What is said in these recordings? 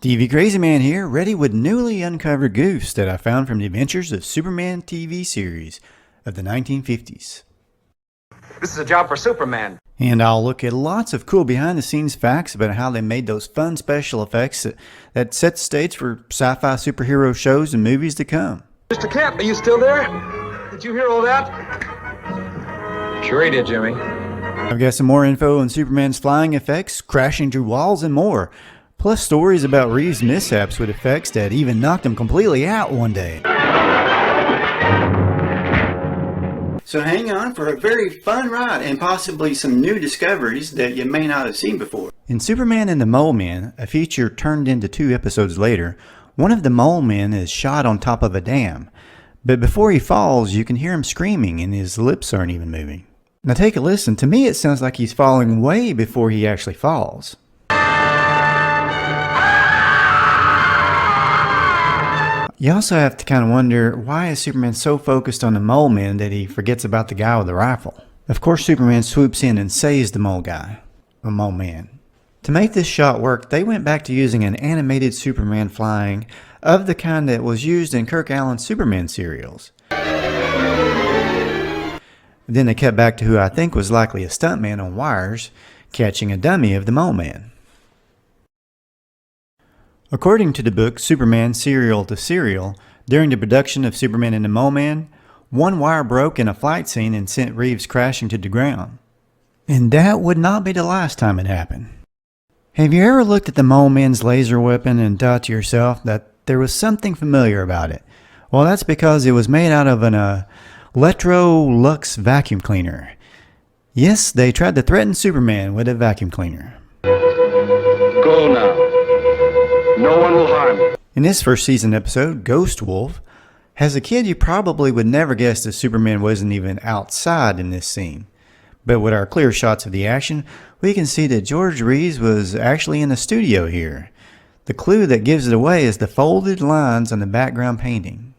TV Crazy Man here, ready with newly uncovered goofs that I found from the adventures of Superman TV series of the 1950s. This is a job for Superman. And I'll look at lots of cool behind-the-scenes facts about how they made those fun special effects that set the stage for sci-fi superhero shows and movies to come. Mr. Kent, are you still there? Did you hear all that? Sure he did, Jimmy. I've got some more info on Superman's flying effects, crashing through walls, and more. Plus stories about Reeves' mishaps with effects that even knocked him completely out one day. So hang on for a very fun ride and possibly some new discoveries that you may not have seen before. In Superman and the Mole Men, a feature turned into 2 episodes later, one of the mole men is shot on top of a dam. But before he falls, you can hear him screaming and his lips aren't even moving. Now take a listen. To me it sounds like he's falling way before he actually falls. You also have to kind of wonder, why is Superman so focused on the mole man that he forgets about the guy with the rifle? Of course Superman swoops in and saves the mole guy, or mole man. To make this shot work, they went back to using an animated Superman flying of the kind that was used in Kirk Allen's Superman serials. Then they cut back to who I think was likely a stuntman on wires, catching a dummy of the mole man. According to the book Superman Serial to Serial, during the production of Superman and the Mole Man, one wire broke in a flight scene and sent Reeves crashing to the ground. And that would not be the last time it happened. Have you ever looked at the Mole Man's laser weapon and thought to yourself that there was something familiar about it? Well, that's because it was made out of an Electrolux vacuum cleaner. Yes, they tried to threaten Superman with a vacuum cleaner. Go now. No one will harm you. In this first season episode, Ghost Wolf, as a kid you probably would never guess that Superman wasn't even outside in this scene. But with our clear shots of the action, we can see that George Reeves was actually in the studio here. The clue that gives it away is the folded lines on the background painting.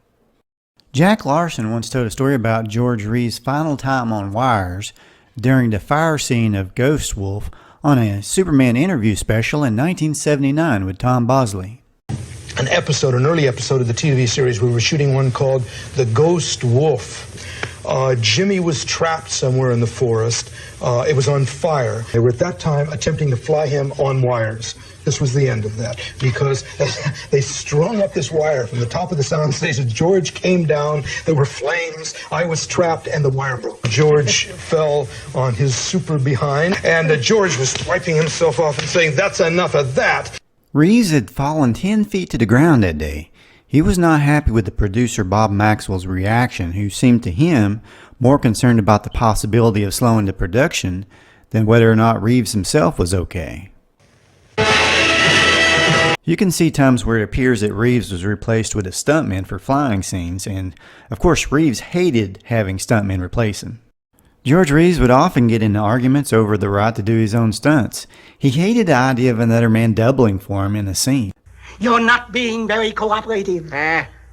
Jack Larson once told a story about George Reeves' final time on wires during the fire scene of Ghost Wolf on a Superman interview special in 1979 with Tom Bosley. An early episode of the TV series, we were shooting one called The Ghost Wolf. Jimmy was trapped somewhere in the forest. It was on fire. They were at that time attempting to fly him on wires. This was the end of that, because they strung up this wire from the top of the soundstage. George came down, there were flames, I was trapped, and the wire broke. George fell on his super behind, and George was wiping himself off and saying, "That's enough of that." Reeves had fallen 10 feet to the ground that day. He was not happy with the producer Bob Maxwell's reaction, who seemed to him more concerned about the possibility of slowing the production than whether or not Reeves himself was okay. You can see times where it appears that Reeves was replaced with a stuntman for flying scenes, and of course Reeves hated having stuntmen replace him. George Reeves would often get into arguments over the right to do his own stunts. He hated the idea of another man doubling for him in a scene. You're not being very cooperative.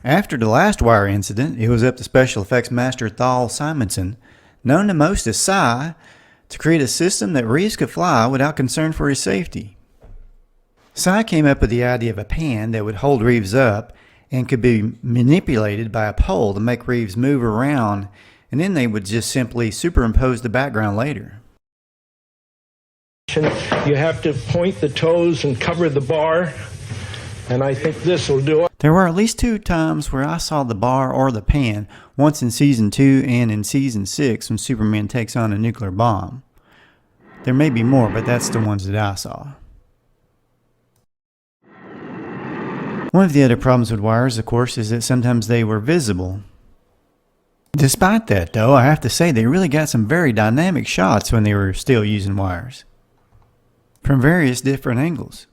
After the last wire incident, it was up to special effects master Thol Simonson, known to most as Si, to create a system that Reeves could fly without concern for his safety. Si came up with the idea of a pan that would hold Reeves up and could be manipulated by a pole to make Reeves move around, and then they would just simply superimpose the background later. You have to point the toes and cover the bar, and I think this will do it. There were at least 2 times where I saw the bar or the pan, once in Season 2 and in Season 6 when Superman takes on a nuclear bomb. There may be more, but that's the ones that I saw. One of the other problems with wires, of course, is that sometimes they were visible. Despite that, though, I have to say they really got some very dynamic shots when they were still using wires, from various different angles.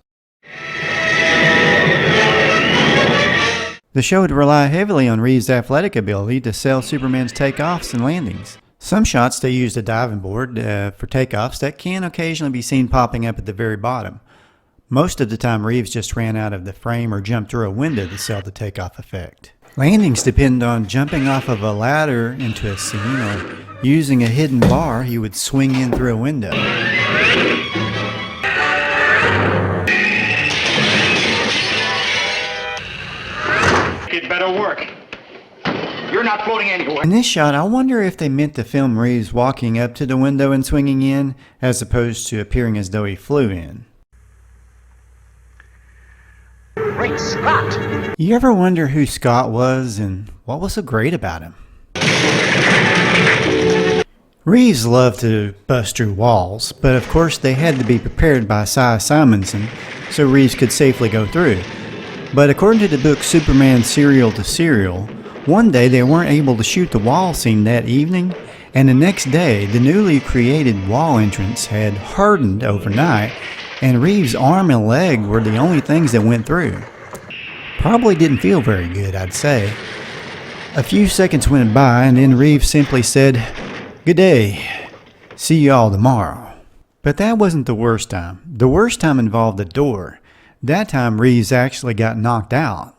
The show would rely heavily on Reeves' athletic ability to sell Superman's takeoffs and landings. Some shots they used a diving board for takeoffs that can occasionally be seen popping up at the very bottom. Most of the time Reeves just ran out of the frame or jumped through a window to sell the takeoff effect. Landings depend on jumping off of a ladder into a scene, or using a hidden bar he would swing in through a window. You'd better work. You're not floating anywhere. In this shot, I wonder if they meant to film Reeves walking up to the window and swinging in, as opposed to appearing as though he flew in. Great Scott! You ever wonder who Scott was and what was so great about him? Reeves loved to bust through walls, but of course they had to be prepared by Si Simonson so Reeves could safely go through. But according to the book Superman Serial to Serial, one day they weren't able to shoot the wall scene that evening, and the next day the newly created wall entrance had hardened overnight, and Reeves' arm and leg were the only things that went through. Probably didn't feel very good, I'd say. A few seconds went by, and then Reeves simply said, "Good day. See you all tomorrow." But that wasn't the worst time. The worst time involved a door. That time Reeves actually got knocked out.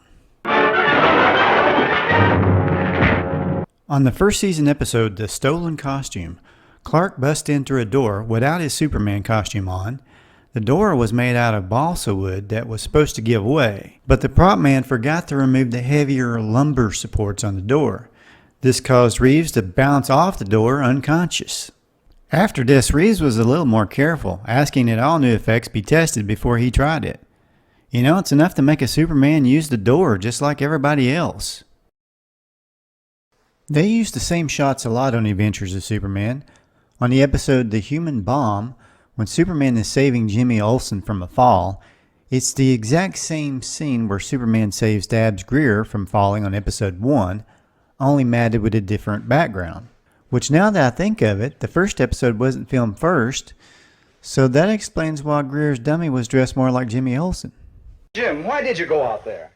On the first season episode, The Stolen Costume, Clark busts in through a door without his Superman costume on. The door was made out of balsa wood that was supposed to give way, but the prop man forgot to remove the heavier lumber supports on the door. This caused Reeves to bounce off the door unconscious. After this, Reeves was a little more careful, asking that all new effects be tested before he tried it. You know, it's enough to make a Superman use the door just like everybody else. They used the same shots a lot on the Adventures of Superman. On the episode The Human Bomb, when Superman is saving Jimmy Olsen from a fall, it's the exact same scene where Superman saves Dabbs Greer from falling on episode 1, only matted with a different background. Which, now that I think of it, the first episode wasn't filmed first, so that explains why Greer's dummy was dressed more like Jimmy Olsen. Jim, why did you go out there?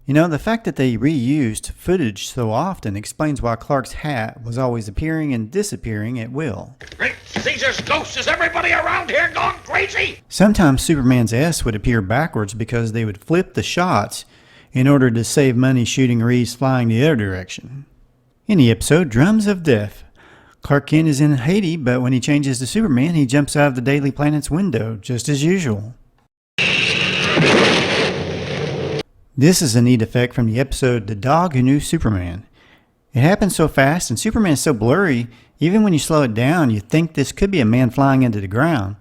You know, the fact that they reused footage so often explains why Clark's hat was always appearing and disappearing at will. Great Caesar's ghost! Is everybody around here gone crazy? Sometimes Superman's S would appear backwards because they would flip the shots in order to save money shooting Reeves flying the other direction. In the episode Drums of Death, Clark Kent is in Haiti, but when he changes to Superman, he jumps out of the Daily Planet's window, just as usual. This is a neat effect from the episode The Dog Who Knew Superman. It happens so fast and Superman is so blurry, even when you slow it down, you think this could be a man flying into the ground.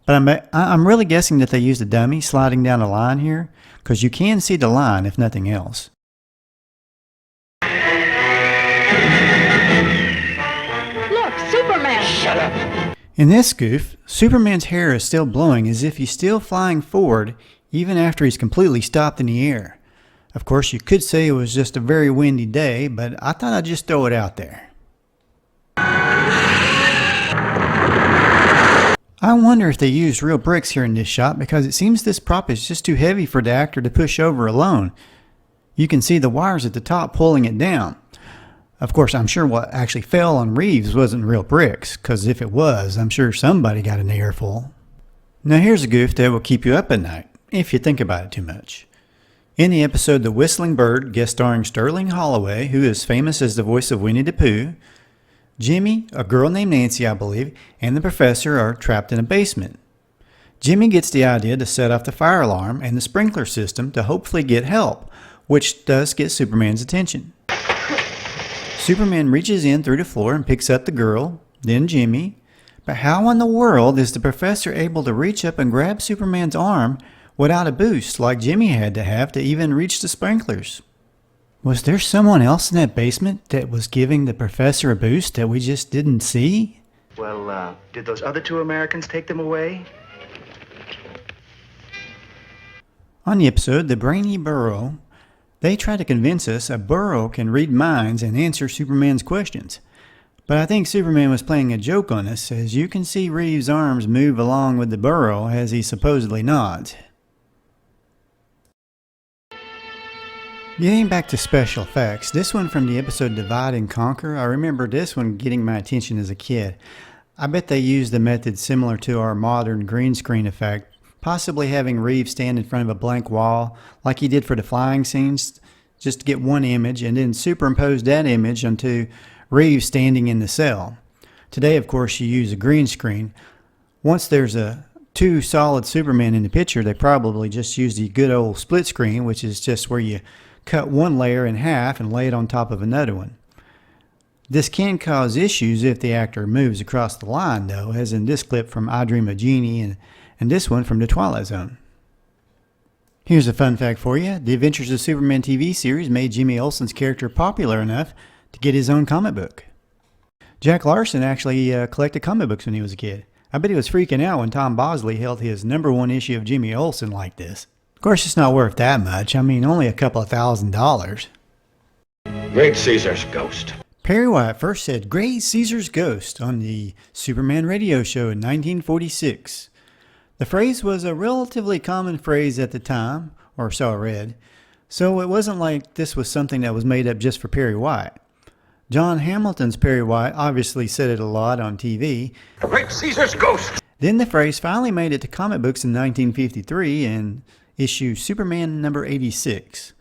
But I'm really guessing that they used a dummy sliding down a line here, because you can see the line if nothing else. Look, Superman! Shut up! In this goof, Superman's hair is still blowing as if he's still flying forward even after he's completely stopped in the air. Of course, you could say it was just a very windy day, but I thought I'd just throw it out there. I wonder if they used real bricks here in this shot, because it seems this prop is just too heavy for the actor to push over alone. You can see the wires at the top pulling it down. Of course, I'm sure what actually fell on Reeves wasn't real bricks, because if it was, I'm sure somebody got an earful. Now here's a goof that will keep you up at night, if you think about it too much. In the episode The Whistling Bird, guest starring Sterling Holloway, who is famous as the voice of Winnie the Pooh, Jimmy, a girl named Nancy I believe, and the professor are trapped in a basement. Jimmy gets the idea to set off the fire alarm and the sprinkler system to hopefully get help, which does get Superman's attention. Superman reaches in through the floor and picks up the girl, then Jimmy. But how in the world is the professor able to reach up and grab Superman's arm without a boost like Jimmy had to have to even reach the sprinklers? Was there someone else in that basement that was giving the professor a boost that we just didn't see? Well, did those other two Americans take them away? On the episode The Brainy Burrow, they try to convince us a burrow can read minds and answer Superman's questions. But I think Superman was playing a joke on us, as you can see Reeves' arms move along with the burrow as he supposedly nods. Getting back to special effects, this one from the episode Divide and Conquer, I remember this one getting my attention as a kid. I bet they used a method similar to our modern green screen effect, possibly having Reeves stand in front of a blank wall like he did for the flying scenes, just to get one image and then superimpose that image onto Reeves standing in the cell. Today, of course, you use a green screen. Once there's two solid Supermen in the picture, they probably just use the good old split screen, which is just where you cut one layer in half and lay it on top of another one. This can cause issues if the actor moves across the line, though, as in this clip from I Dream of Jeannie and this one from The Twilight Zone. Here's a fun fact for you. The Adventures of Superman TV series made Jimmy Olsen's character popular enough to get his own comic book. Jack Larson actually collected comic books when he was a kid. I bet he was freaking out when Tom Bosley held his #1 issue of Jimmy Olsen like this. Of course, it's not worth that much. I mean, only a couple of $1,000s. Great Caesar's ghost. Perry White first said "Great Caesar's Ghost" on the Superman radio show in 1946. The phrase was a relatively common phrase at the time, or so I read, so it wasn't like this was something that was made up just for Perry White. John Hamilton's Perry White obviously said it a lot on TV. Great Caesar's ghost. Then the phrase finally made it to comic books in 1953 in issue Superman number 86.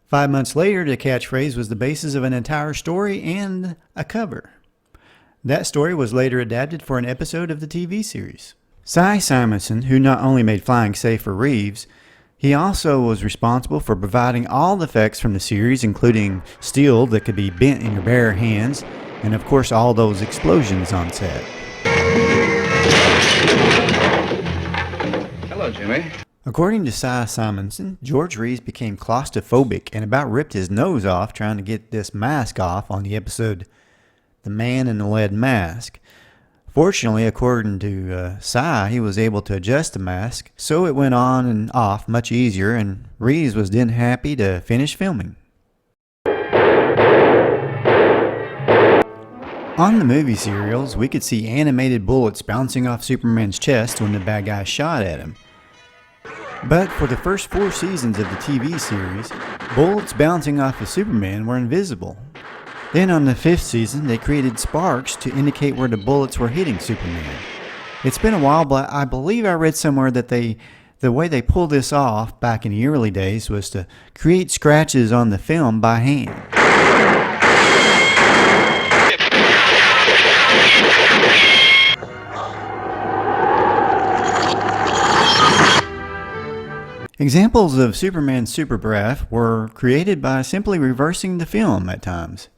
5 months later, the catchphrase was the basis of an entire story and a cover. That story was later adapted for an episode of the TV series. Si Simonson, who not only made flying safe for Reeves, he also was responsible for providing all the effects from the series, including steel that could be bent in your bare hands, and of course all those explosions on set. Hello, Jimmy. According to Si Simonson, George Reeves became claustrophobic and about ripped his nose off trying to get this mask off on the episode The Man in the Lead Mask. Fortunately, according to Si, he was able to adjust the mask, so it went on and off much easier, and Reeves was then happy to finish filming. On the movie serials, we could see animated bullets bouncing off Superman's chest when the bad guy shot at him. But for the first 4 seasons of the TV series, bullets bouncing off of Superman were invisible. Then on the 5th season, they created sparks to indicate where the bullets were hitting Superman. It's been a while, but I believe I read somewhere that the way they pulled this off back in the early days was to create scratches on the film by hand. Examples of Superman's super breath were created by simply reversing the film at times.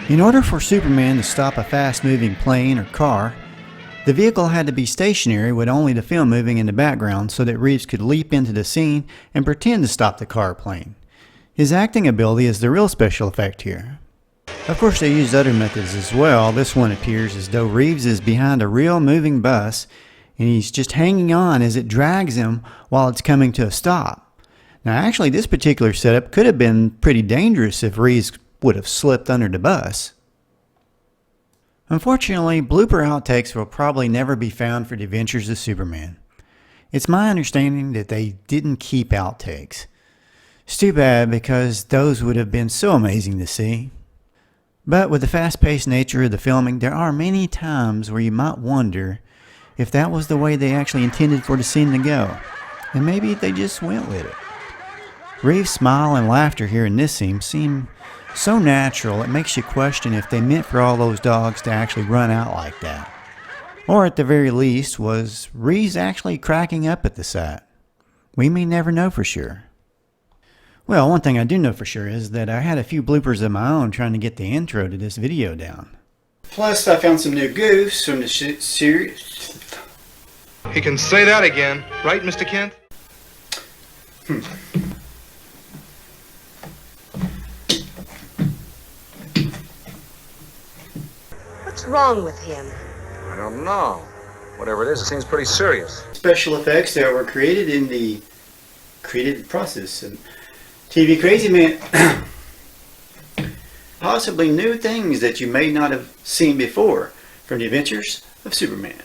In order for Superman to stop a fast-moving plane or car, the vehicle had to be stationary with only the film moving in the background so that Reeves could leap into the scene and pretend to stop the car or plane. His acting ability is the real special effect here. Of course, they used other methods as well. This one appears as though Reeves is behind a real moving bus and he's just hanging on as it drags him while it's coming to a stop. Now actually, this particular setup could have been pretty dangerous if Reeves would have slipped under the bus. Unfortunately, blooper outtakes will probably never be found for the Adventures of Superman. It's my understanding that they didn't keep outtakes. It's too bad because those would have been so amazing to see. But with the fast-paced nature of the filming, there are many times where you might wonder if that was the way they actually intended for the scene to go, and maybe they just went with it. Reeves' smile and laughter here in this scene seem so natural it makes you question if they meant for all those dogs to actually run out like that. Or at the very least, was Reeves actually cracking up at the sight? We may never know for sure. Well, one thing I do know for sure is that I had a few bloopers of my own trying to get the intro to this video down. Plus, I found some new goofs from the series. He can say that again, right, Mr. Kent? What's wrong with him? I don't know. Whatever it is, it seems pretty serious. Special effects that were created in the creative process. And TV Crazy Man, possibly new things that you may not have seen before from the Adventures of Superman.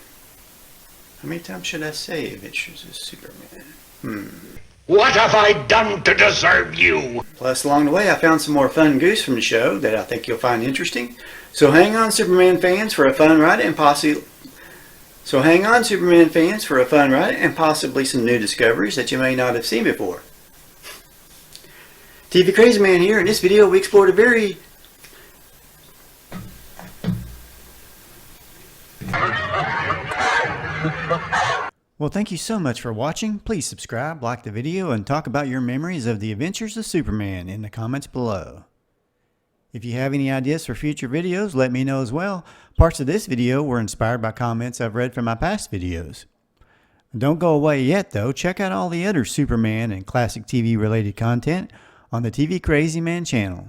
How many times should I say Adventures of Superman? What have I done to deserve you? Plus, along the way, I found some more fun goofs from the show that I think you'll find interesting. So hang on, Superman fans, for a fun ride and possibly some new discoveries that you may not have seen before. TV Crazy Man here. In this video, we explored a very Well, thank you so much for watching. Please subscribe, like the video, and talk about your memories of the adventures of Superman in the comments below. If you have any ideas for future videos, let me know as well. Parts of this video were inspired by comments I've read from my past videos. Don't go away yet though. Check out all the other Superman and classic TV related content on the TV Crazy Man channel.